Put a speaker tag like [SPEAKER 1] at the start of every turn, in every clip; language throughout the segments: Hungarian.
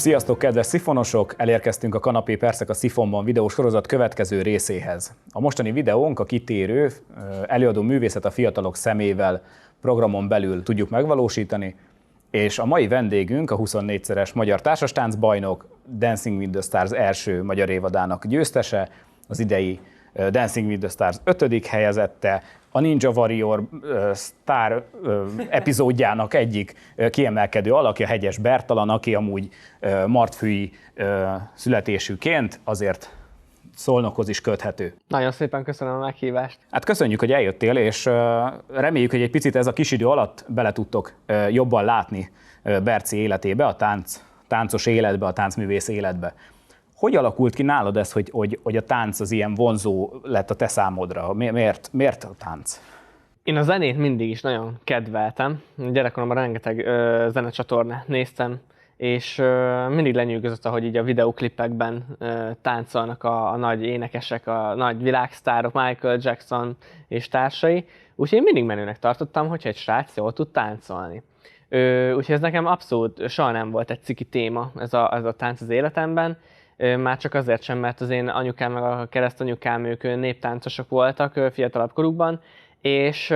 [SPEAKER 1] Sziasztok, kedves szifonosok! Elérkeztünk a Kanapé Percek a Szifonban videósorozat következő részéhez. A mostani videónk a kitérő előadó művészet a fiatalok szemével programon belül tudjuk megvalósítani, és a mai vendégünk a 24-szeres magyar társastáncbajnok, Dancing with the Stars első magyar évadának győztese, az idei Dancing with the Stars 5. helyezette, a Ninja Warrior Star epizódjának egyik kiemelkedő alakja, Hegyes Bertalan, aki amúgy martfülyi születésűként azért Szolnokhoz is köthető.
[SPEAKER 2] Nagyon szépen köszönöm a meghívást.
[SPEAKER 1] Hát köszönjük, hogy eljöttél, és reméljük, hogy egy picit ez a kis idő alatt bele tudtok jobban látni Berci életébe, a táncos életbe, a táncművész életbe. Hogy alakult ki nálad ez, hogy a tánc az ilyen vonzó lett a te számodra? Miért a tánc?
[SPEAKER 2] Én a zenét mindig is nagyon kedveltem. Gyerekkoromban rengeteg zenecsatornát néztem, és mindig lenyűgözött, ahogy így a videóklipekben táncolnak a nagy énekesek, a nagy világsztárok, Michael Jackson és társai. Úgyhogy én mindig menőnek tartottam, hogyha egy srác jól tud táncolni. Úgyhogy ez nekem abszolút soha nem volt egy ciki téma, ez a tánc az életemben. Már csak azért sem, mert az én anyukám meg a keresztanyukám, ők néptáncosok voltak fiatalabb korukban, és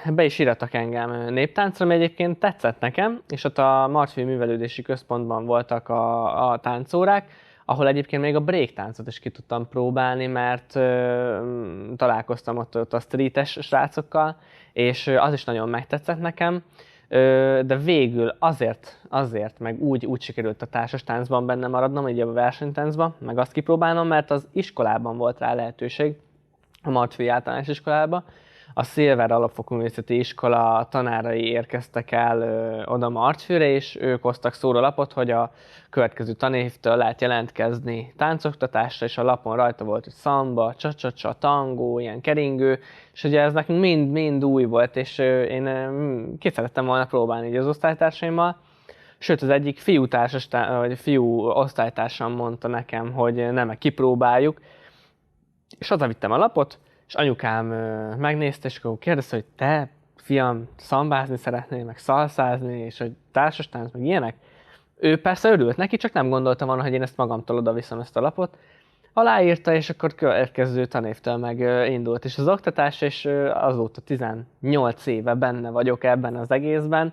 [SPEAKER 2] be is írattak engem néptáncra, ami egyébként tetszett nekem, és ott a Martfülyi Művelődési Központban voltak a táncórák, ahol egyébként még a breaktáncot is ki tudtam próbálni, mert találkoztam ott a streetes srácokkal, és az is nagyon megtetszett nekem. De végül azért, meg úgy sikerült a társastáncban benne maradnom, így a versenytáncban, meg azt kipróbálnom, mert az iskolában volt rá lehetőség, a Martfülyi Általános Iskolában. A Szilver Alapfokú Művészeti Iskola tanárai érkeztek el oda Martfőre, és ők hoztak szórólapot, hogy a következő tanévtől lehet jelentkezni táncoktatásra, és a lapon rajta volt, hogy szamba, csa-csa-csa, tangó, ilyen keringő, és ugye ez nekünk mind új volt, és én ki szerettem volna próbálni így az osztálytársaimmal. Sőt, az egyik fiú osztálytársam mondta nekem, hogy nem, kipróbáljuk, és hazavittem a lapot, és anyukám megnézte, és akkor kérdezte, hogy te, fiam, szambázni szeretnél, meg szalszázni, és hogy társastánc, meg ilyenek. Ő persze örült neki, csak nem gondoltam volna, hogy én ezt magamtól oda viszem ezt a lapot. Aláírta, és akkor következő tanévtől meg indult is az oktatás, és azóta 18 éve benne vagyok ebben az egészben.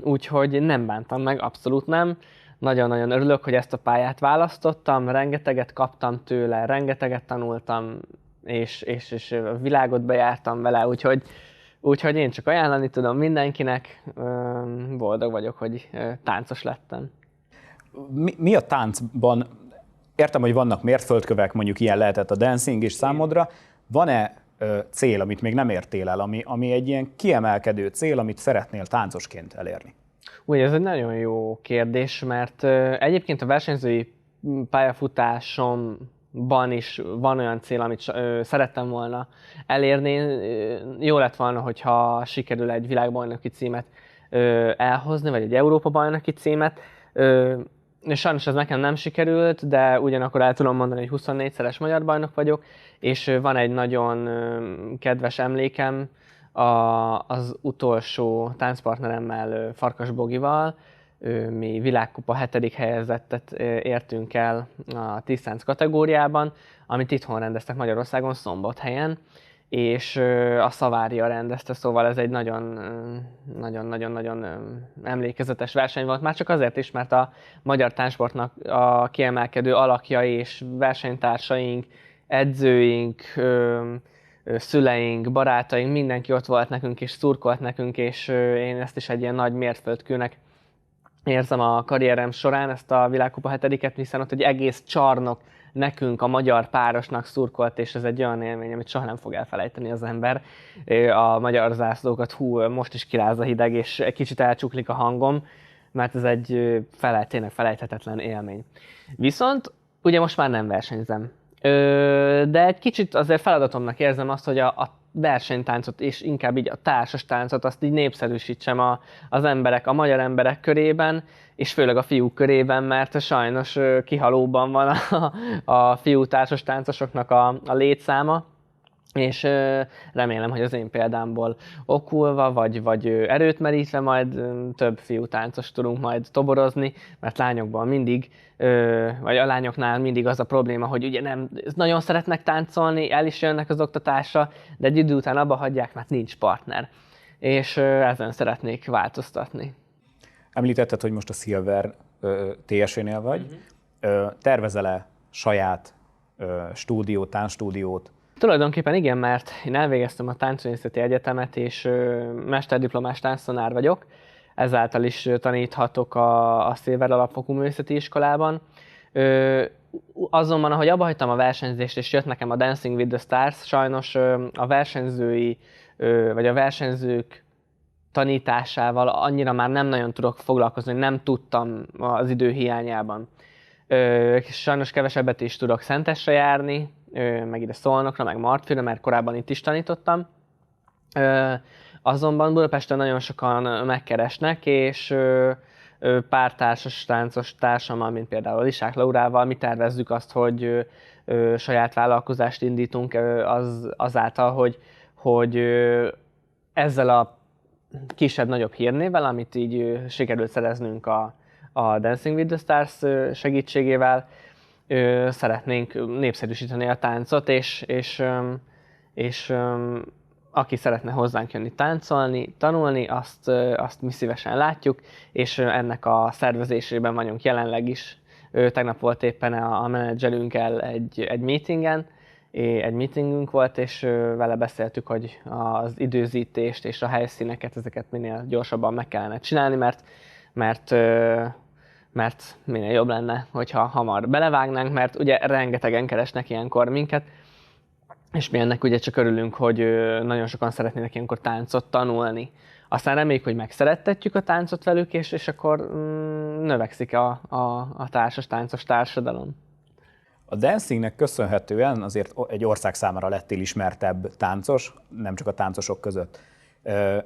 [SPEAKER 2] Úgyhogy nem bántam meg, abszolút nem. Nagyon-nagyon örülök, hogy ezt a pályát választottam, rengeteget kaptam tőle, rengeteget tanultam, és a világot bejártam vele, úgyhogy én csak ajánlani tudom mindenkinek, boldog vagyok, hogy táncos lettem.
[SPEAKER 1] Mi a táncban? Értem, hogy vannak mérföldkövek, mondjuk ilyen lehetett a dancing is számodra. Van-e cél, amit még nem értél el, ami egy ilyen kiemelkedő cél, amit szeretnél táncosként elérni?
[SPEAKER 2] Ugye ez egy nagyon jó kérdés, mert egyébként a versenyzői pályafutásomban is van olyan cél, amit szerettem volna elérni. Jó lett volna, hogyha sikerül egy világbajnoki címet elhozni, vagy egy Európa-bajnoki címet. Sajnos ez nekem nem sikerült, de ugyanakkor el tudom mondani, hogy 24-szeres magyar bajnok vagyok, és van egy nagyon kedves emlékem, az utolsó táncpartneremmel, Farkas Bogival, mi világkupa 7. helyezettet értünk el a 10 tánc kategóriában, amit itthon rendeztek Magyarországon, Szombathelyen, és a Szavária rendezte, szóval ez egy nagyon-nagyon emlékezetes verseny volt, már csak azért is, mert a magyar táncsportnak a kiemelkedő alakjai és versenytársaink, edzőink, szüleink, barátaink, mindenki ott volt nekünk és szurkolt nekünk, és én ezt is egy ilyen nagy mérföldkőnek érzem a karrierem során, ezt a világkupa 7-et, hiszen ott egy egész csarnok nekünk, a magyar párosnak szurkolt, és ez egy olyan élmény, amit soha nem fog elfelejteni az ember. A magyar zászlókat, most is kiráz a hideg, és egy kicsit elcsuklik a hangom, mert ez egy tényleg felejthetetlen élmény. Viszont ugye most már nem versenyzem. De egy kicsit azért feladatomnak érzem azt, hogy a versenytáncot és inkább így a társas táncot azt így népszerűsítsem az emberek, a magyar emberek körében, és főleg a fiúk körében, mert sajnos kihalóban van a fiú társas táncosoknak a létszáma. És remélem, hogy az én példámból okulva, vagy erőt merítve majd több fiú táncos tudunk majd toborozni, mert lányokban mindig, vagy a lányoknál mindig az a probléma, hogy ugye nem nagyon szeretnek táncolni, el is jönnek az oktatásra, de egy idő után abba hagyják, mert nincs partner. És ezen szeretnék változtatni.
[SPEAKER 1] Említetted, hogy most a Silver TSV-nél vagy. Tervezel-e saját táncstúdiót?
[SPEAKER 2] Tulajdonképpen igen, mert én elvégeztem a Táncművészeti Egyetemet, és mesterdiplomás tánctanár vagyok, ezáltal is taníthatok a Silver Alapfokú Művészeti Iskolában. Azonban, ahogy abba hagytam a versenyzést, és jött nekem a Dancing with the Stars, sajnos a versenyzői, vagy a versenyzők tanításával annyira már nem nagyon tudok foglalkozni, nem tudtam az idő hiányában. Sajnos kevesebbet is tudok Szentesre járni, meg ide Szolnokra, meg Martfőre, mert korábban itt is tanítottam. Azonban Budapesten nagyon sokan megkeresnek, és pár társas táncos társammal, mint például Isák Laurával, mi tervezzük azt, hogy saját vállalkozást indítunk azáltal, hogy ezzel a kisebb-nagyobb hírnével, amit így sikerült szereznünk a Dancing with the Stars segítségével, szeretnénk népszerűsíteni a táncot, és aki szeretne hozzánk jönni táncolni, tanulni, azt mi szívesen látjuk, és ennek a szervezésében vagyunk jelenleg is. Tegnap volt éppen a menedzserünkkel egy meetingen, egy meetingünk volt, és vele beszéltük, hogy az időzítést és a helyszíneket, ezeket minél gyorsabban meg kellene csinálni, mert minél jobb lenne, hogyha hamar belevágnánk, mert ugye rengetegen keresnek ilyenkor minket, és mi ennek ugye csak örülünk, hogy nagyon sokan szeretnének ilyenkor táncot tanulni. Aztán reméljük, hogy megszerettetjük a táncot velük, és akkor növekszik a társas táncos társadalom.
[SPEAKER 1] A dancingnek köszönhetően azért egy ország számára lettél ismertebb táncos, nem csak a táncosok között.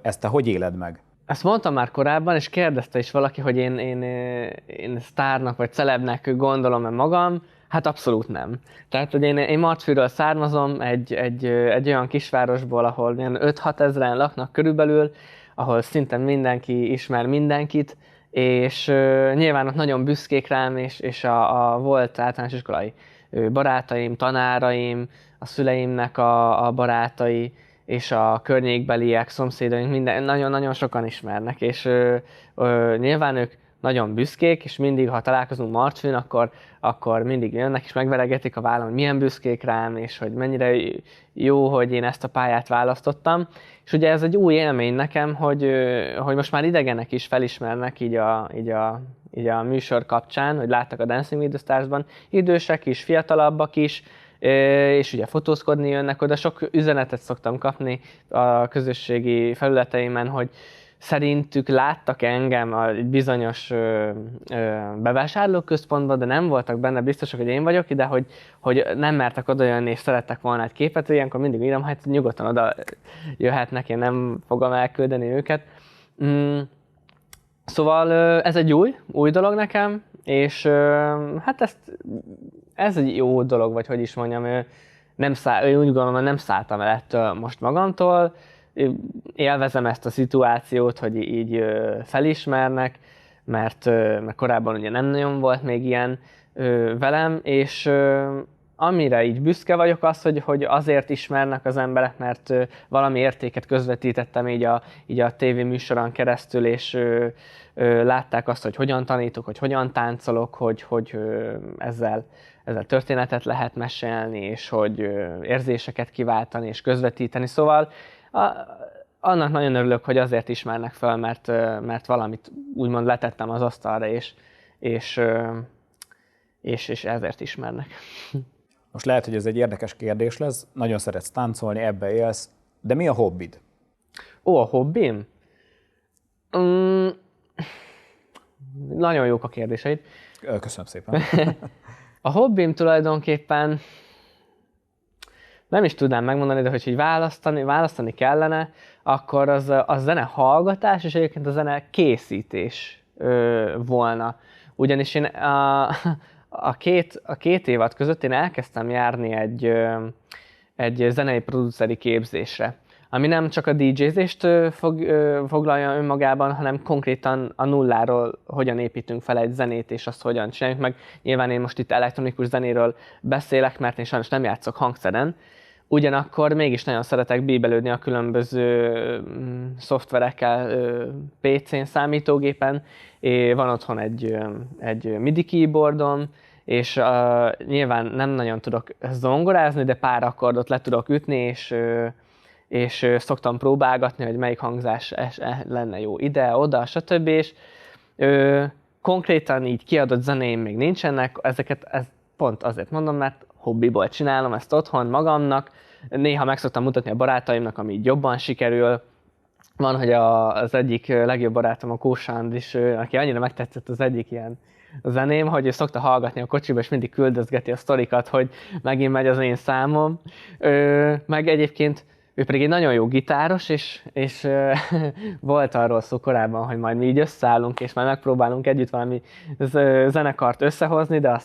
[SPEAKER 1] Ezt te hogy éled meg?
[SPEAKER 2] Ezt mondtam már korábban, és kérdezte is valaki, hogy én sztárnak vagy celebnek gondolom-e magam. Hát abszolút nem. Tehát, hogy én Martfőről származom, egy olyan kisvárosból, ahol 5-6 ezeren laknak körülbelül, ahol szinte mindenki ismer mindenkit, és nyilván ott nagyon büszkék rám, és a volt általános iskolai barátaim, tanáraim, a szüleimnek a barátai, és a környékbeliek, szomszédaink, nagyon-nagyon sokan ismernek, és nyilván ők nagyon büszkék, és mindig, ha találkozunk Martfőn, akkor mindig jönnek és megveregetik a vállam, hogy milyen büszkék rám, és hogy mennyire jó, hogy én ezt a pályát választottam. És ugye ez egy új élmény nekem, hogy most már idegenek is felismernek így a műsor kapcsán, hogy láttak a Dancing with the Stars-ban, idősek is, fiatalabbak is, és ugye fotózkodni jönnek oda. Sok üzenetet szoktam kapni a közösségi felületeimen, hogy szerintük láttak engem egy bizonyos bevásárlóközpontban, de nem voltak benne biztosak, hogy én vagyok ide, hogy nem mertek oda jönni, és szerettek volna egy képet, ilyenkor mindig írom, hát nyugodtan oda jöhetnek, én nem fogom elküldeni őket. Szóval ez egy új dolog nekem, és hát ez egy jó dolog, vagy hogy is mondjam, én úgy gondolom, hogy nem szálltam el ettől most magamtól, élvezem ezt a szituációt, hogy így felismernek, mert korábban ugye nem nagyon volt még ilyen velem, és amire így büszke vagyok az, hogy azért ismernek az emberek, mert valami értéket közvetítettem így a tévéműsoron keresztül, és látták azt, hogy hogyan tanítok, hogy hogyan táncolok, hogy ezzel történetet lehet mesélni, és hogy érzéseket kiváltani és közvetíteni. Szóval annak nagyon örülök, hogy azért ismernek fel, mert valamit úgymond letettem az asztalra, és ezért ismernek.
[SPEAKER 1] Most lehet, hogy ez egy érdekes kérdés lesz, nagyon szeretsz táncolni, ebbe élsz, de mi a hobbid?
[SPEAKER 2] A hobbim? Nagyon jók a kérdéseid.
[SPEAKER 1] Köszönöm szépen.
[SPEAKER 2] A hobbim tulajdonképpen nem is tudnám megmondani, de hogy választani kellene, akkor az a zene hallgatás és egyébként a zene készítés volna. Ugyanis én a két évad között én elkezdtem járni egy zenei produceri képzésre, ami nem csak a DJ-zést foglalja önmagában, hanem konkrétan a nulláról hogyan építünk fel egy zenét, és azt hogyan csináljuk meg. Nyilván én most itt elektronikus zenéről beszélek, mert én sajnos nem játszok hangszeren, ugyanakkor mégis nagyon szeretek bíbelődni a különböző szoftverekkel PC-n, számítógépen. Van otthon egy MIDI keyboardom, és nyilván nem nagyon tudok zongorázni, de pár akkordot le tudok ütni, és szoktam próbálgatni, hogy melyik hangzás lenne jó ide, oda, stb. És konkrétan így kiadott zenéim még nincsenek, ezt pont azért mondom, mert hobbiból csinálom ezt otthon magamnak, néha meg szoktam mutatni a barátaimnak, ami így jobban sikerül. Van, hogy az egyik legjobb barátom, a Kósánd is, aki annyira megtetszett az egyik ilyen zeném, hogy ő szokta hallgatni a kocsiba, és mindig küldözgeti a sztorikat, hogy megint megy az én számom. Meg egyébként ő pedig egy nagyon jó gitáros, és volt arról szó korábban, hogy majd mi így összeállunk, és majd megpróbálunk együtt valami zenekart összehozni, de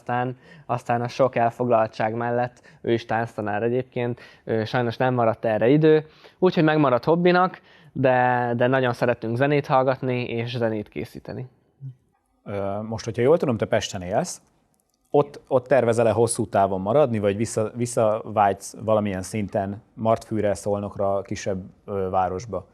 [SPEAKER 2] aztán a sok elfoglaltság mellett, ő is tánctanár egyébként, sajnos nem maradt erre idő, úgyhogy megmaradt hobbinak, de nagyon szeretünk zenét hallgatni és zenét készíteni.
[SPEAKER 1] Most, hogyha jól tudom, te Pesten élsz, ott tervezel-e hosszú távon maradni, vagy visszavágysz valamilyen szinten Martfűre, Szolnokra, kisebb városba?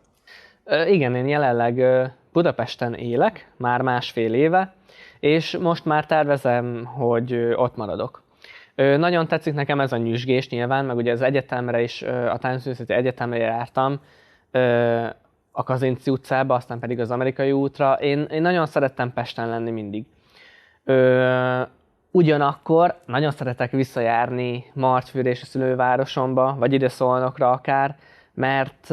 [SPEAKER 2] Igen, én jelenleg Budapesten élek, már másfél éve, és most már tervezem, hogy ott maradok. Nagyon tetszik nekem ez a nyüzsgés nyilván, meg ugye az egyetemre is, a Táncművészeti Egyetemre jártam, a Kazinczy utcába, aztán pedig az Amerikai útra. Én nagyon szerettem Pesten lenni mindig. Ugyanakkor nagyon szeretek visszajárni Martfűre és a szülővárosomba, vagy ide Szolnokra akár, mert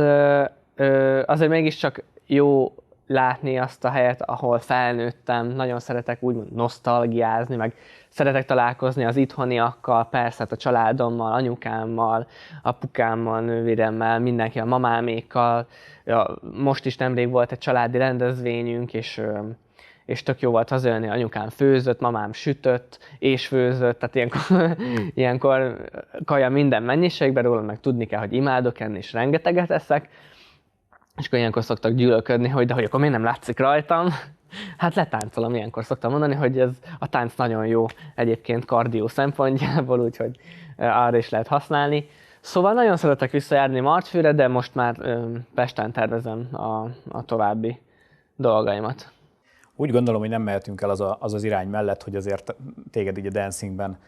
[SPEAKER 2] azért mégiscsak jó látni azt a helyet, ahol felnőttem. Nagyon szeretek úgymond nosztalgiázni, meg szeretek találkozni az itthoniakkal, persze a családommal, anyukámmal, apukámmal, nővéremmel, mindenkivel, mamámékkal. Most is nemrég volt egy családi rendezvényünk, és tök jó volt hazajönni, anyukám főzött, mamám sütött és főzött, tehát ilyenkor kaja minden mennyiségben, róla meg tudni kell, hogy imádok enni, és rengeteget eszek, és akkor ilyenkor szoktak gyűlölködni, hogy akkor miért nem látszik rajtam. Hát letáncolom, ilyenkor szoktam mondani, hogy a tánc nagyon jó egyébként kardió szempontjából, úgyhogy arra is lehet használni. Szóval nagyon szeretek visszajárni Martfűre, de most már Pesten tervezem a további dolgaimat.
[SPEAKER 1] Úgy gondolom, hogy nem mehetünk el az irány mellett, hogy azért téged így a dancingben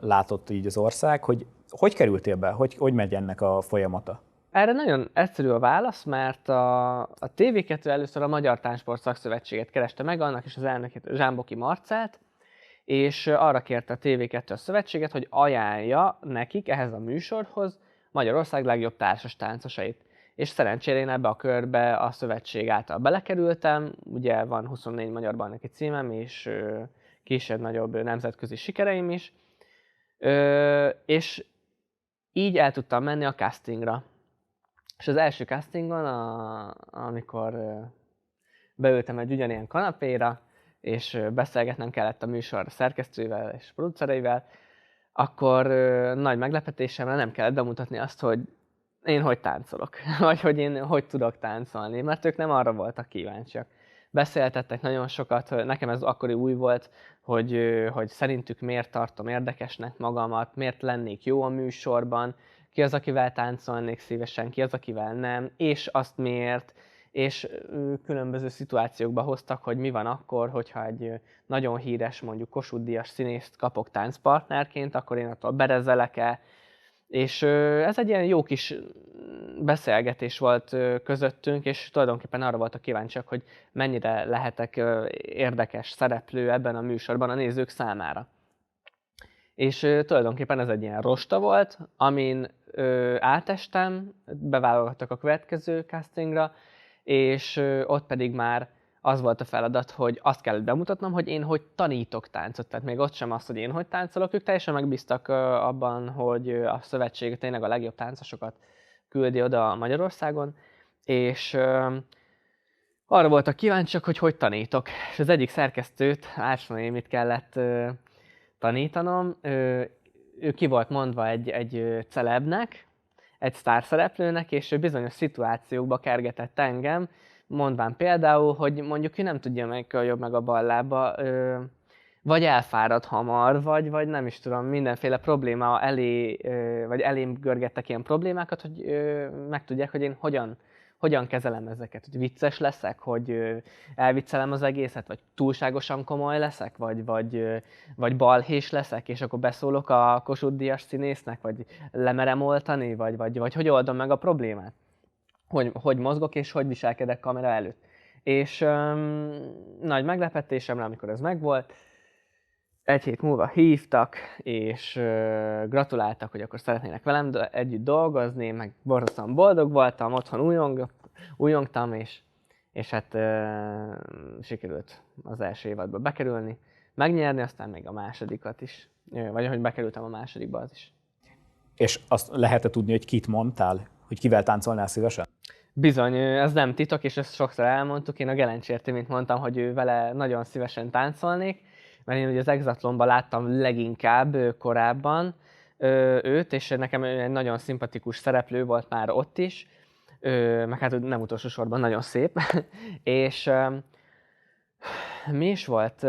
[SPEAKER 1] látott így az ország, hogy kerültél be, hogy megy ennek a folyamata?
[SPEAKER 2] Erre nagyon egyszerű a válasz, mert a TV2 először a Magyar Táncsport Szakszövetséget kereste meg, annak is az elnökét, Zsámboki Marcelt, és arra kérte a TV2 a szövetséget, hogy ajánlja nekik ehhez a műsorhoz Magyarország legjobb társas táncosait. És szerencsére én ebbe a körbe a szövetség által belekerültem, ugye van 24 magyar bajnoki címem, és kisebb-nagyobb nemzetközi sikereim is, és így el tudtam menni a castingra. És az első castingon, amikor beültem egy ugyanilyen kanapéra, és beszélgetnem kellett a műsor szerkesztővel és producereivel, akkor nagy meglepetésemre nem kellett bemutatni azt, hogy én hogy táncolok, vagy hogy én hogy tudok táncolni, mert ők nem arra voltak kíváncsiak. Beszéltettek nagyon sokat, nekem ez akkori új volt, hogy szerintük miért tartom érdekesnek magamat, miért lennék jó a műsorban, ki az, akivel táncolnék szívesen, ki az, akivel nem, és azt miért, és különböző szituációkba hoztak, hogy mi van akkor, hogyha egy nagyon híres, mondjuk Kossuth-díjas színészt kapok táncpartnerként, akkor én attól berezelek-e, és ez egy ilyen jó kis beszélgetés volt közöttünk, és tulajdonképpen arra voltak kíváncsiak, hogy mennyire lehetek érdekes szereplő ebben a műsorban a nézők számára. És tulajdonképpen ez egy ilyen rosta volt, amin átestem, beválogattak a következő castingra, és ott pedig már az volt a feladat, hogy azt kellett bemutatnom, hogy én hogy tanítok táncot. Tehát még ott sem az, hogy én hogy táncolok, ők teljesen megbíztak abban, hogy a szövetség tényleg a legjobb táncosokat küldi oda Magyarországon, és arra voltak kíváncsiak, hogy tanítok. És az egyik szerkesztőt, Ársona Émit kellett tanítanom, ő ki volt mondva egy celebnek, egy sztárszereplőnek, és ő bizonyos szituációkba kergetett engem, mondván például, hogy mondjuk ő nem tudja melyik a jobb meg a bal lába, vagy elfárad hamar, vagy nem is tudom, mindenféle probléma elé, vagy elém görgettek ilyen problémákat, hogy megtudják, hogy én hogyan kezelem ezeket, hogy vicces leszek, hogy elviccelem az egészet, vagy túlságosan komoly leszek, vagy balhés leszek, és akkor beszólok a Kossuth Díjas színésznek, vagy lemerem oltani, vagy hogy oldom meg a problémát. Hogy mozgok, és hogy viselkedek kamera előtt. És nagy meglepetésemre, amikor ez megvolt, egy hét múlva hívtak, és gratuláltak, hogy akkor szeretnének velem együtt dolgozni, meg borzasztóan boldog voltam, otthon újongtam, és hát sikerült az első évadba bekerülni, megnyerni, aztán még a másodikat is, vagy hogy bekerültem a másodikba, az is.
[SPEAKER 1] És azt lehet tudni, hogy kit mondtál, hogy kivel táncolnál szívesen?
[SPEAKER 2] Bizony, ez nem titok, és ezt sokszor elmondtuk, én a Gelencsér Timit mondtam, hogy ő vele nagyon szívesen táncolnék, mert én ugye az Exatlonban láttam leginkább korábban őt, és nekem egy nagyon szimpatikus szereplő volt már ott is, meg hát nem utolsó sorban nagyon szép, és mi is volt?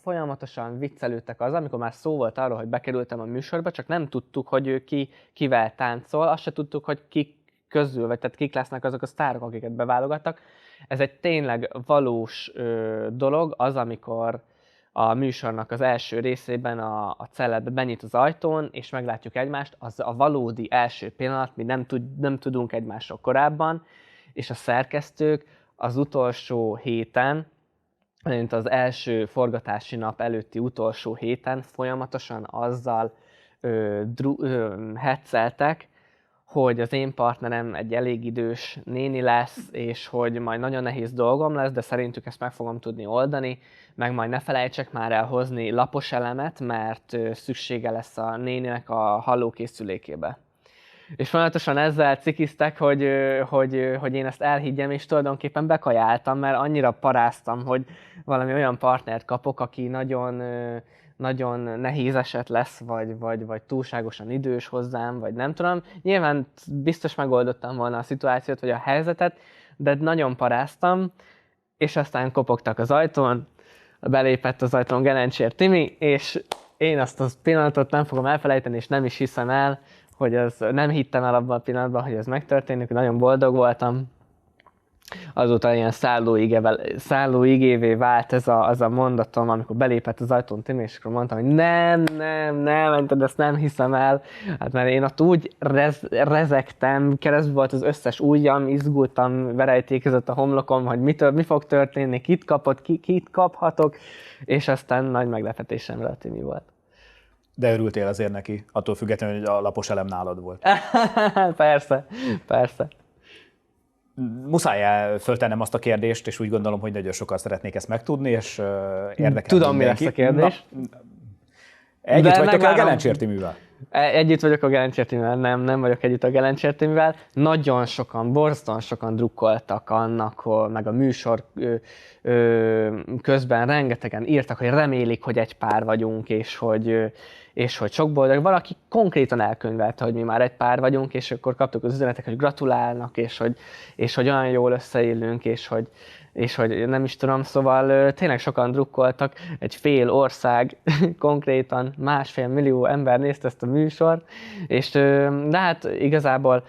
[SPEAKER 2] Folyamatosan viccelődtek az, amikor már szó volt arról, hogy bekerültem a műsorba, csak nem tudtuk, hogy ő kivel táncol, azt se tudtuk, hogy kik közül, vagy tehát kik lesznek azok a sztárok, akiket beválogattak. Ez egy tényleg valós dolog, az, amikor a műsornak az első részében a celeb benyit az ajtón, és meglátjuk egymást, az a valódi első pillanat, mi nem tudunk egymásról korábban, és a szerkesztők az utolsó héten, mint az első forgatási nap előtti utolsó héten folyamatosan azzal hecceltek, hogy az én partnerem egy elég idős néni lesz, és hogy majd nagyon nehéz dolgom lesz, de szerintük ezt meg fogom tudni oldani, meg majd ne felejtsek már el hozni lapos elemet, mert szüksége lesz a néninek a hallókészülékébe. És folyamatosan ezzel cikiztek, hogy én ezt elhiggyem, és tulajdonképpen bekajáltam, mert annyira paráztam, hogy valami olyan partnert kapok, aki nagyon nehéz eset lesz, vagy túlságosan idős hozzám, vagy nem tudom. Nyilván biztos megoldottam volna a szituációt, vagy a helyzetet, de nagyon paráztam, és aztán kopogtak az ajtón, belépett az ajtón Gelencsér Timi, és én azt a pillanatot nem fogom elfelejteni, és nem is hiszem el, nem hittem el abban a pillanatban, hogy ez megtörténik, nagyon boldog voltam. Azóta ilyen szállóigévé vált az a mondatom, amikor belépett az ajtón Timi, és akkor mondtam, hogy nem, ezt nem hiszem el. Hát mert én ott úgy rezegtem, keresztül volt az összes ujjam, izgultam, verejtékezett a homlokom, hogy mi fog történni, kit kapott, kit kaphatok, és aztán nagy meglepetésemre a Timi volt.
[SPEAKER 1] De örültél azért neki, attól függetlenül, hogy a lapos elem nálad volt.
[SPEAKER 2] Persze.
[SPEAKER 1] Muszáj föltennem azt a kérdést, és úgy gondolom, hogy nagyon sokan szeretnék ezt megtudni, és érdekel
[SPEAKER 2] Tudom, mi lesz a kérdés.
[SPEAKER 1] Együtt vagytok a Gelencsér Timivel?
[SPEAKER 2] Együtt vagyok a Gelencsér Timivel, nem vagyok együtt a Gelencsér Timivel. Nagyon sokan, borzasztóan sokan drukkoltak annak, meg a műsor közben rengetegen írtak, hogy remélik, hogy egy pár vagyunk, és hogy sok boldog. Valaki konkrétan elkönyvelte, hogy mi már egy pár vagyunk, és akkor kaptuk az üzenetek, hogy gratulálnak, és hogy olyan jól összeillünk, és hogy nem is tudom, szóval tényleg sokan drukkoltak, egy fél ország, konkrétan 1,5 millió ember nézte ezt a műsort, de hát igazából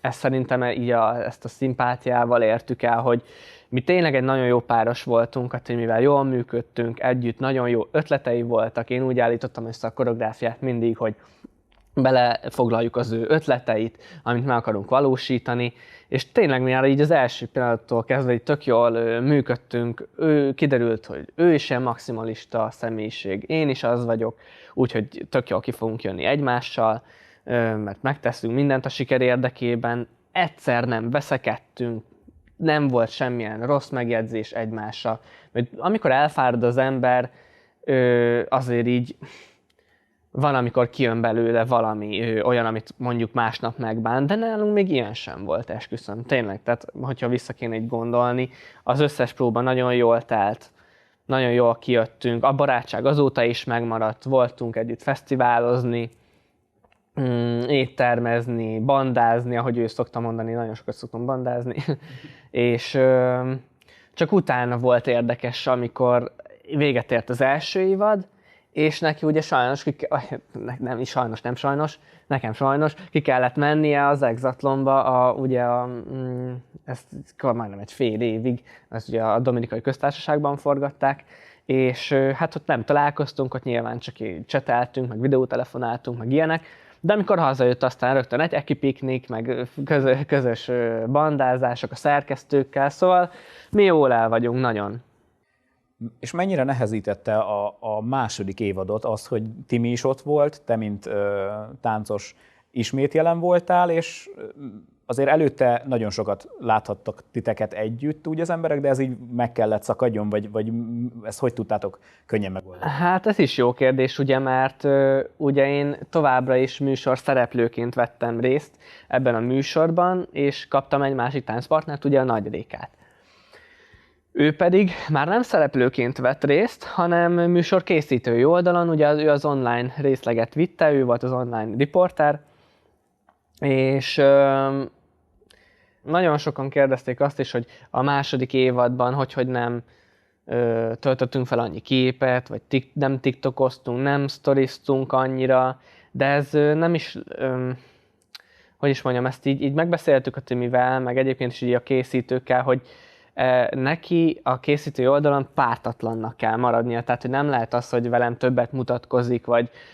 [SPEAKER 2] ezt szerintem így ezt a szimpátiával értük el, hogy mi tényleg egy nagyon jó páros voltunk, a Timivel jól működtünk együtt, nagyon jó ötletei voltak, én úgy állítottam össze a koreográfiát mindig, hogy belefoglaljuk az ő ötleteit, amit meg akarunk valósítani, és tényleg mi már így az első pillanattól kezdve így tök jól működtünk, kiderült, hogy ő is ilyen maximalista személyiség, én is az vagyok, úgyhogy tök jól ki fogunk jönni egymással, mert megteszünk mindent a siker érdekében, egyszer nem veszekedtünk, nem volt semmilyen rossz megjegyzés egymással. Mert amikor elfárad az ember, azért így van, amikor kijön belőle valami olyan, amit mondjuk másnap megbánt, de nálunk még ilyen sem volt, esküszöm. Tényleg, tehát hogyha vissza kéne így gondolni, az összes próba nagyon jól telt, nagyon jól kijöttünk, a barátság azóta is megmaradt, voltunk együtt fesztiválozni, éttermezni, bandázni, ahogy ő szokta mondani, nagyon sokat szoktam bandázni, és csak utána volt érdekes, amikor véget ért az első évad, és neki ugye sajnos, nem is sajnos, nem sajnos, nekem sajnos, ki kellett mennie az Exatlonba, ezt majdnem egy fél évig, ezt ugye a Dominikai Köztársaságban forgatták, és hát ott nem találkoztunk, ott nyilván csak cseteltünk, meg videótelefonáltunk, meg ilyenek, de amikor hazajött, aztán rögtön egy piknik, meg közös bandázások a szerkesztőkkel, szóval mi jól el vagyunk nagyon.
[SPEAKER 1] És mennyire nehezítette a második évadot az, hogy Timi is ott volt, te mint táncos ismét jelen voltál, és azért előtte nagyon sokat láthattak titeket együtt úgy az emberek, de ez így meg kellett szakadjon, vagy ezt hogy tudtátok könnyen megoldani?
[SPEAKER 2] Hát ez is jó kérdés, ugye, mert ugye én továbbra is műsor szereplőként vettem részt ebben a műsorban, és kaptam egy másik táncpartnert, ugye a Nagy Rékát. Ő pedig már nem szereplőként vett részt, hanem műsor készítői oldalon, ugye ő az online részleget vitte, ő volt az online riporter, és nagyon sokan kérdezték azt is, hogy a második évadban hogy nem töltöttünk fel annyi képet, vagy nem tiktokoztunk, nem sztoriztunk annyira, de ez nem is, hogy is mondjam, ezt így megbeszéltük a Timivel, meg egyébként is így a készítőkkel, hogy neki a készítői oldalon pártatlannak kell maradnia, tehát hogy nem lehet az, hogy velem többet mutatkozik,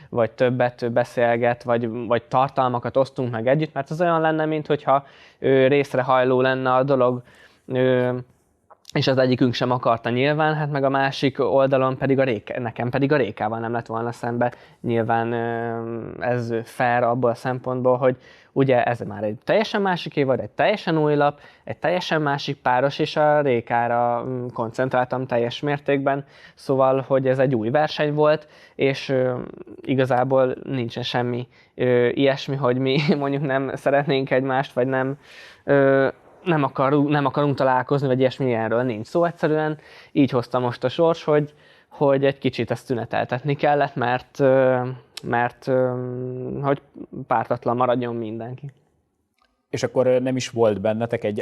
[SPEAKER 2] vagy többet beszélget, vagy tartalmakat osztunk meg együtt, mert az olyan lenne, mintha részrehajló lenne a dolog, és az egyikünk sem akarta nyilván, hát meg a másik oldalon pedig nekem pedig a Rékával nem lett volna szembe. Nyilván ez fair abból a szempontból, hogy ugye ez már egy teljesen másik évad, egy teljesen új lap, egy teljesen másik páros, és a Rékára koncentráltam teljes mértékben, szóval, hogy ez egy új verseny volt, és igazából nincsen semmi ilyesmi, hogy mi mondjuk nem szeretnénk egymást, vagy nem akarunk találkozni, vagy ilyesmi, ilyenről nincs szó. Egyszerűen így hozta most a sors, hogy egy kicsit ezt tüneteltetni kellett, mert hogy pártatlan maradjon mindenki.
[SPEAKER 1] És akkor nem is volt bennetek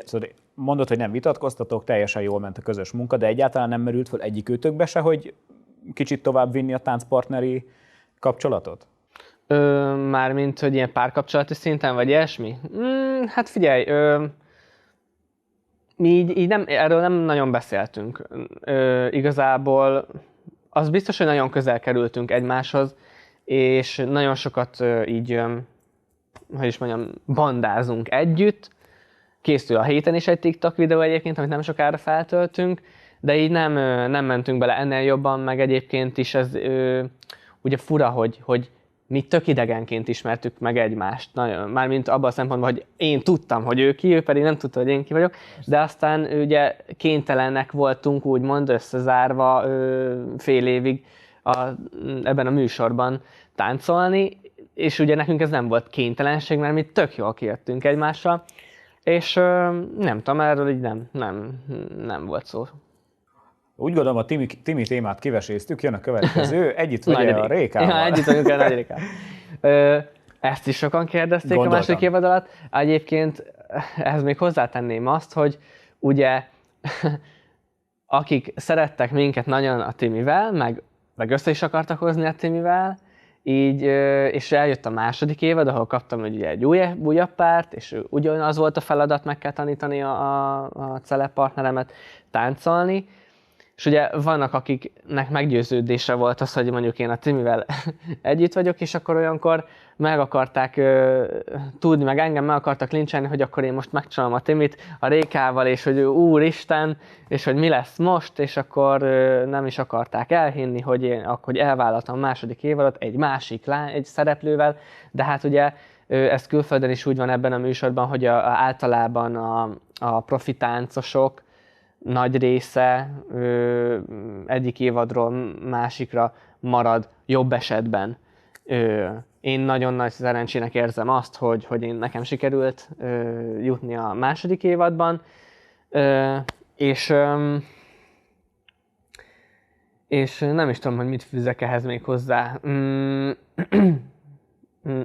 [SPEAKER 1] mondod, hogy nem vitatkoztatok, teljesen jól ment a közös munka, de egyáltalán nem merült fel egyikőtökbe se, hogy kicsit tovább vinni a táncpartneri kapcsolatot?
[SPEAKER 2] Mármint, hogy ilyen párkapcsolati szinten, vagy ilyesmi? Hát figyelj, mi így erről nem nagyon beszéltünk. Igazából az biztos, hogy nagyon közel kerültünk egymáshoz, és nagyon sokat így, hogy is mondjam, bandázunk együtt. Készül a héten is egy TikTok videó egyébként, amit nem sokára feltöltünk, de így nem mentünk bele ennél jobban, meg egyébként is ez ugye fura, hogy mi tök idegenként ismertük meg egymást. Mármint abban a szempontból, hogy én tudtam, hogy ő ki, ő pedig nem tudta, hogy én ki vagyok, de aztán ugye kénytelenek voltunk úgymond összezárva fél évig ebben a műsorban táncolni, és ugye nekünk ez nem volt kénytelenség, mert mi tök jól kijöttünk egymással, és nem tudom, erről így nem volt szó.
[SPEAKER 1] Úgy gondolom, a Timi témát kiveséztük, jön a következő, együtt vagy a Rékával?
[SPEAKER 2] Ja, együtt vagyunk a Nagy Rékával. Ezt is sokan kérdezték a második évad alatt. Egyébként ehhez még hozzátenném azt, hogy ugye akik szerettek minket nagyon a Timivel, meg össze is akartak hozni a Timivel, így, és eljött a második évad, ahol kaptam ugye egy újabb párt, és ugyanaz volt a feladat, meg kell tanítani a celebpartneremet táncolni. És ugye vannak, akiknek meggyőződése volt az, hogy mondjuk én a Timivel együtt vagyok, és akkor olyankor meg akarták tudni, meg engem meg akartak lincselni, hogy akkor én most megcsalom a Timit a Rékával, és hogy úristen, és hogy mi lesz most, és akkor nem is akarták elhinni, hogy én akkor elvállaltam a második évadot egy másik egy szereplővel, de hát ugye ez külföldön is úgy van ebben a műsorban, hogy általában a profi táncosok nagy része egyik évadról másikra marad jobb esetben. Én nagyon nagy szerencsének érzem azt, hogy nekem sikerült jutni a második évadban, és nem is tudom, hogy mit fűzek ehhez még hozzá.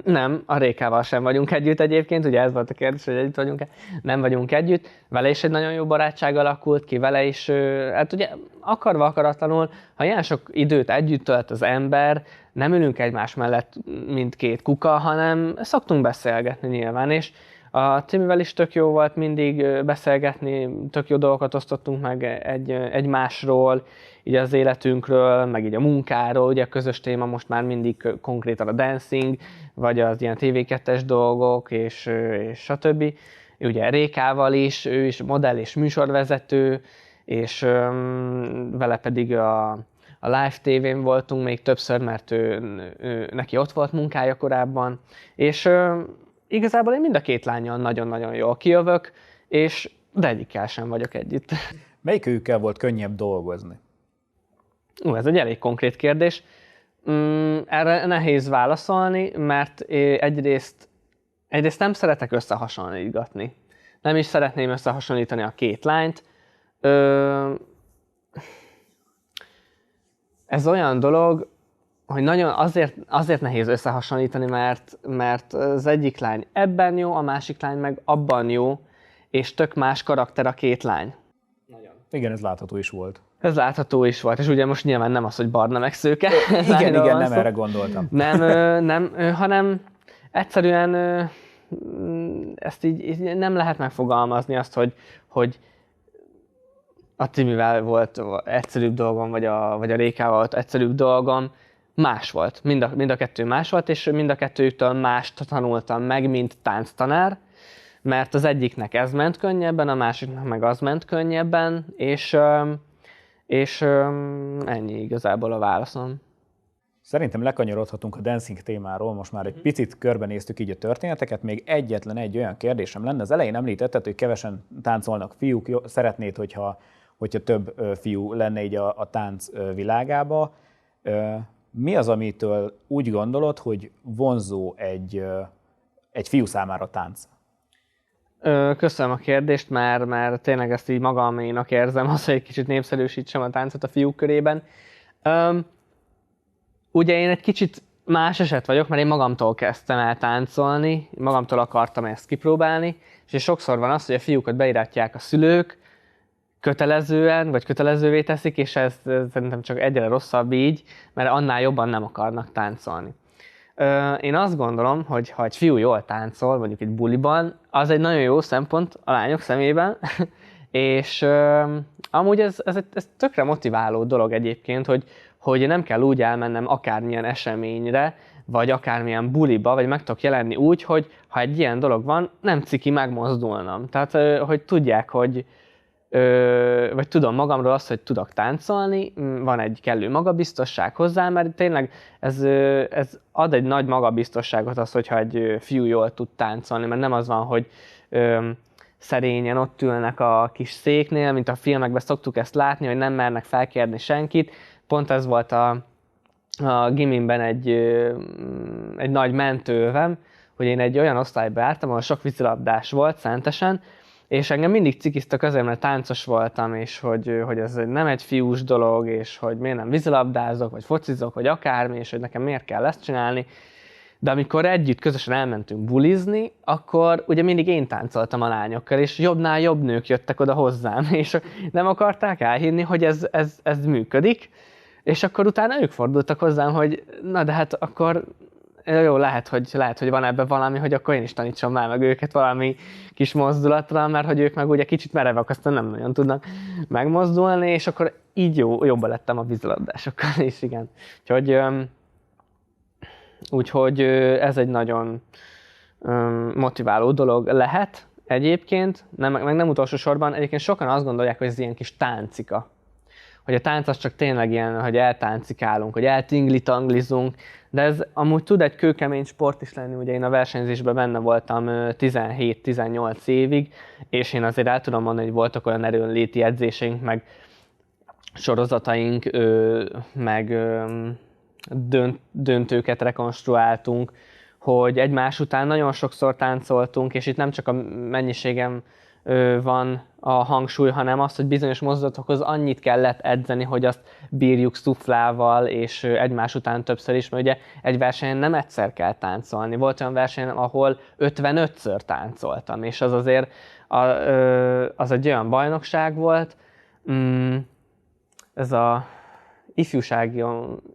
[SPEAKER 2] Nem, a Rékával sem vagyunk együtt egyébként, ugye ez volt a kérdés, hogy együtt vagyunk-e. Nem vagyunk együtt. Vele is egy nagyon jó barátság alakult ki, vele is, hát ugye akarva akaratlanul, ha ilyen sok időt együtt tölt az ember, nem ülünk egymás mellett, mint két kuka, hanem szoktunk beszélgetni nyilván, és a Timivel is tök jó volt mindig beszélgetni, tök jó dolgokat osztottunk meg egymásról, így az életünkről, meg így a munkáról, ugye a közös téma most már mindig konkrétan a dancing, vagy az ilyen TV2-es dolgok, és stb. Ugye Rékával is, ő is modell és műsorvezető, és vele pedig a Live TV-n voltunk még többször, mert neki ott volt munkája korábban, és igazából én mind a két lánnyal nagyon-nagyon jól kijövök, de egyikkel sem vagyok együtt.
[SPEAKER 1] Melyikőjükkel volt könnyebb dolgozni?
[SPEAKER 2] Ez egy elég konkrét kérdés. Erre nehéz válaszolni, mert egyrészt nem szeretek összehasonlítgatni. Nem is szeretném összehasonlítani a két lányt. Ez olyan dolog, hogy nagyon azért nehéz összehasonlítani, mert az egyik lány ebben jó, a másik lány meg abban jó, és tök más karakter a két lány.
[SPEAKER 1] Nagyon. Igen, ez látható is volt.
[SPEAKER 2] Ez látható is volt, és ugye most nyilván nem az, hogy barna meg szőke.
[SPEAKER 1] Igen, nem erre gondoltam.
[SPEAKER 2] Nem, hanem egyszerűen ezt így nem lehet megfogalmazni azt, hogy a Timivel volt egyszerűbb dolgom, vagy a Rékával volt egyszerűbb dolgom. Más volt. Mind a kettő más volt, és mind a kettőtől mást tanultam meg, mint tánctanár, mert az egyiknek ez ment könnyebben, a másiknak meg az ment könnyebben, és ennyi igazából a válaszom.
[SPEAKER 1] Szerintem lekanyarodhatunk a dancing témáról, most már egy picit körbenéztük így a történeteket, még egyetlen egy olyan kérdésem lenne. Az elején említetted, hogy kevesen táncolnak fiúk, szeretnéd, hogyha több fiú lenne így a tánc világába. Mi az, amitől úgy gondolod, hogy vonzó egy fiú számára a tánc?
[SPEAKER 2] Köszönöm a kérdést, mert tényleg ezt így magaménak érzem, az, hogy egy kicsit népszerűsítsem a táncot a fiúk körében. Ugye én egy kicsit más eset vagyok, mert én magamtól kezdtem el táncolni, magamtól akartam ezt kipróbálni, és sokszor van az, hogy a fiúkat beiratják a szülők, kötelezően, vagy kötelezővé teszik, és ez szerintem csak egyre rosszabb így, mert annál jobban nem akarnak táncolni. Én azt gondolom, hogy ha egy fiú jól táncol, mondjuk egy buliban, az egy nagyon jó szempont a lányok szemében, és amúgy ez tökre motiváló dolog egyébként, hogy nem kell úgy elmennem akármilyen eseményre, vagy akármilyen buliba, vagy meg tudok jelenni úgy, hogy ha egy ilyen dolog van, nem ciki megmozdulnom. Tehát, hogy tudják, vagy tudom magamról azt, hogy tudok táncolni, van egy kellő magabiztosság hozzá, mert tényleg ez ad egy nagy magabiztosságot az, hogyha egy fiú jól tud táncolni, mert nem az van, hogy szerényen ott ülnek a kis széknél, mint a filmekben szoktuk ezt látni, hogy nem mernek felkérni senkit. Pont ez volt a gimimben egy nagy mentővem, hogy én egy olyan osztályba jártam, ahol sok vízilabdás volt szentesen, és engem mindig cikiztek azért, mert táncos voltam, és hogy ez nem egy fiús dolog, és hogy miért nem vízilabdázok, vagy focizok, vagy akármi, és hogy nekem miért kell ezt csinálni. De amikor együtt közösen elmentünk bulizni, akkor ugye mindig én táncoltam a lányokkal, és jobbnál jobb nők jöttek oda hozzám, és nem akarták elhinni, hogy ez működik, és akkor utána ők fordultak hozzám, hogy na de hát akkor jó, lehet, hogy van ebben valami, hogy akkor én is tanítsam már meg őket valami kis mozdulatra, mert hogy ők meg ugye kicsit merevek, aztán nem nagyon tudnak megmozdulni, és akkor így jobban lettem a vízilabdásokkal, és igen. Úgyhogy ez egy nagyon motiváló dolog lehet egyébként, meg nem utolsó sorban, egyébként sokan azt gondolják, hogy ez ilyen kis táncika. Hogy a tánc az csak tényleg ilyen, hogy eltáncikálunk, hogy eltingli-tanglizunk, de ez amúgy tud egy kőkemény sport is lenni, ugye én a versenyzésben benne voltam 17-18 évig, és én azért el tudom mondani, hogy voltak olyan erőnléti edzéseink, meg sorozataink, meg döntőket rekonstruáltunk, hogy egymás után nagyon sokszor táncoltunk, és itt nem csak a mennyiségem van a hangsúly, hanem az, hogy bizonyos mozdulatokhoz annyit kellett edzeni, hogy azt bírjuk szuflával, és egymás után többször is, mert ugye egy versenyen nem egyszer kell táncolni. Volt olyan verseny, ahol 55-ször táncoltam, és az azért az egy olyan bajnokság volt, ez a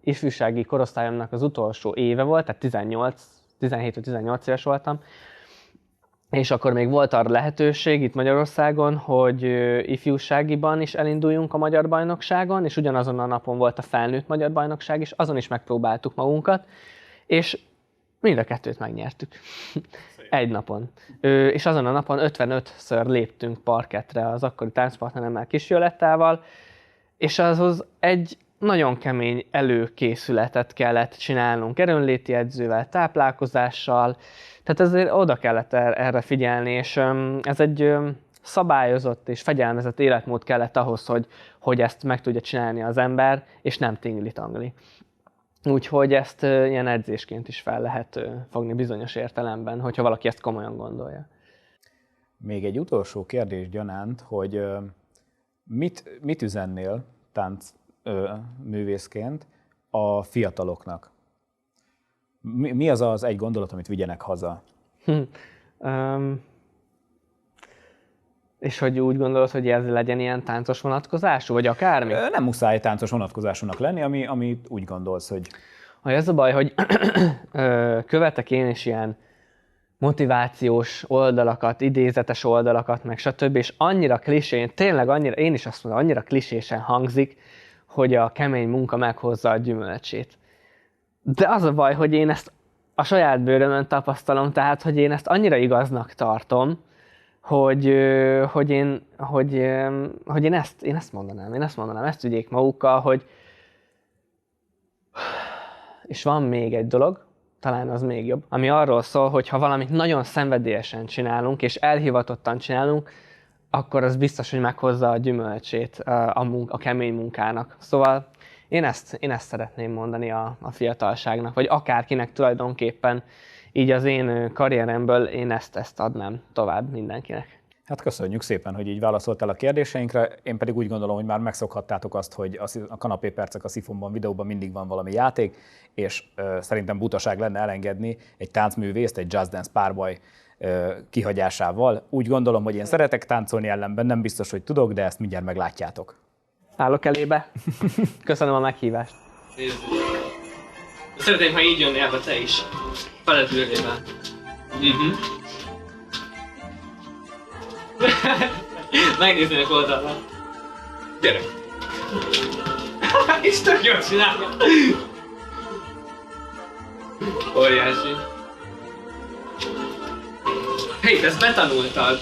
[SPEAKER 2] ifjúsági korosztályomnak az utolsó éve volt, tehát 17-18 éves voltam, és akkor még volt arra lehetőség itt Magyarországon, hogy ifjúságiban is elinduljunk a magyar bajnokságon, és ugyanazon a napon volt a felnőtt magyar bajnokság is, azon is megpróbáltuk magunkat, és mind a kettőt megnyertük. Egy napon. És azon a napon 55-ször léptünk parkettre az akkori táncpartneremmel Kis Violettával, és azhoz egy nagyon kemény előkészületet kellett csinálnunk erőnléti edzővel, táplálkozással, tehát ezért oda kellett erre figyelni, és ez egy szabályozott és fegyelmezett életmód kellett ahhoz, hogy ezt meg tudja csinálni az ember, és nem tingli-tangli. Úgyhogy ezt ilyen edzésként is fel lehet fogni bizonyos értelemben, hogyha valaki ezt komolyan gondolja.
[SPEAKER 1] Még egy utolsó kérdés gyanánt, hogy mit üzennél táncművészként a fiataloknak? Mi az az egy gondolat, amit vigyenek haza? És hogy úgy gondolod, hogy ez legyen ilyen táncos vonatkozású, vagy akármi? Nem muszáj táncos vonatkozásúnak lenni, amit úgy gondolsz, hogy...
[SPEAKER 2] Ez a baj, hogy követek én is ilyen motivációs oldalakat, idézetes oldalakat, meg stb. És annyira klisén, tényleg annyira, én is azt mondom, annyira klisésen hangzik, hogy a kemény munka meghozza a gyümölcsét. De az a baj, hogy én ezt a saját bőrömön tapasztalom, tehát, hogy én ezt annyira igaznak tartom, hogy én ezt mondanám, ezt vigyék magukkal, hogy és van még egy dolog, talán az még jobb, ami arról szól, hogy ha valamit nagyon szenvedélyesen csinálunk, és elhivatottan csinálunk, akkor az biztos, hogy meghozza a gyümölcsét a kemény munkának. Szóval én ezt szeretném mondani a fiatalságnak, vagy akárkinek tulajdonképpen, így az én karrieremből én ezt adnám tovább mindenkinek.
[SPEAKER 1] Hát köszönjük szépen, hogy így válaszoltál a kérdéseinkre. Én pedig úgy gondolom, hogy már megszokhattátok azt, hogy a kanapépercek a Szifonban videóban mindig van valami játék, és szerintem butaság lenne elengedni egy táncművészt, egy Just Dance párbaj kihagyásával. Úgy gondolom, hogy én szeretek táncolni, ellenben nem biztos, hogy tudok, de ezt mindjárt meglátjátok.
[SPEAKER 2] Állok elébe. Köszönöm a meghívást. Szeretném, ha így jönnél be te is. Feled ülnél. Megnéznének oldalra. Gyere! És tök jól csinálja! Óriási. Hé, ezt betanultad!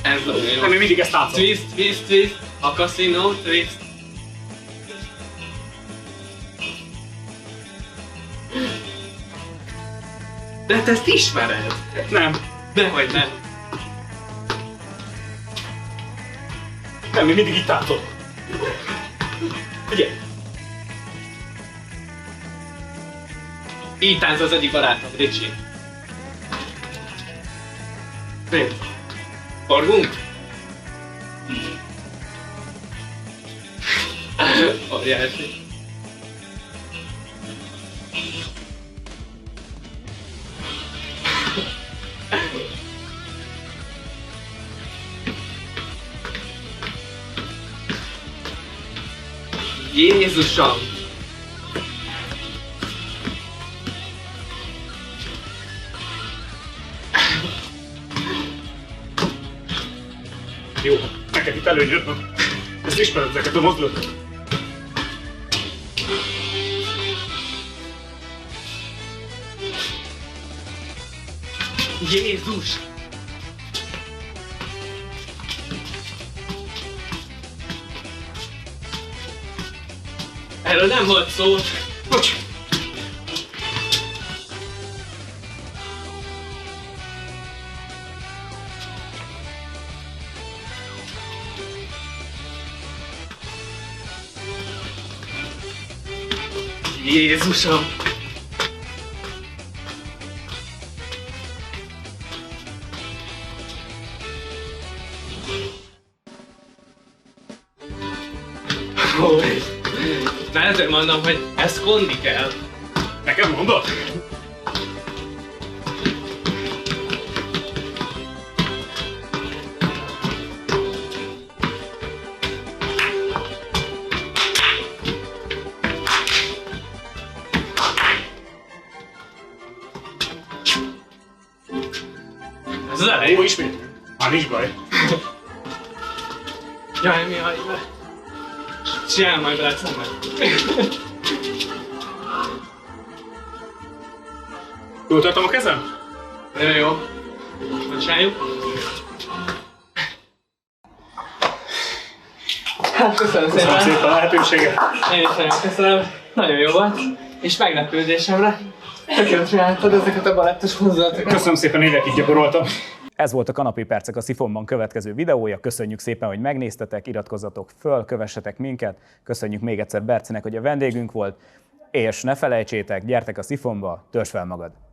[SPEAKER 2] Ez nagyon jó.
[SPEAKER 1] Nem, én mindig ezt látszom.
[SPEAKER 2] Twist, twist, twist. A casino, twist. De te ezt ismered?
[SPEAKER 1] Nem.
[SPEAKER 2] Dehogy nem.
[SPEAKER 1] Nem, én mindig itt táncolok. Figyelj!
[SPEAKER 2] Így táncol az egyik barátom, Ricsi. Nézd. Forgunk? Óriási. Jézusom!
[SPEAKER 1] Jó, neked itt előnyöd. Ezt ismered ezeket a mozdulatokat.
[SPEAKER 2] Jézus! Erről nem volt szó.
[SPEAKER 1] Bocs!
[SPEAKER 2] Jézusom! Na ezért mondom, hogy ez kondi kell.
[SPEAKER 3] Nekem mondod?
[SPEAKER 2] Ez az elején.
[SPEAKER 3] Ó, ismét. Már nincs baj.
[SPEAKER 2] Jaj, mi hagyj be. Csinálj majd veled szemben.
[SPEAKER 3] Jól tartom a kezem?
[SPEAKER 2] Nagyon jó. Most csináljuk. Hát köszönöm szépen.
[SPEAKER 3] Köszönöm szépen a lehetőséget.
[SPEAKER 2] Én is nagyon köszönöm. Nagyon jó volt. És meglepődésemre tökéletesen csináltad ezeket a balettos mozdulatokat.
[SPEAKER 3] Köszönöm szépen, évekig gyakoroltam.
[SPEAKER 1] Ez volt a Kanapépercek a Szifonban következő videója. Köszönjük szépen, hogy megnéztetek, iratkozzatok föl, kövessetek minket. Köszönjük még egyszer Bercinek, hogy a vendégünk volt. És ne felejtsétek, gyertek a Szifonba, törzs fel magad!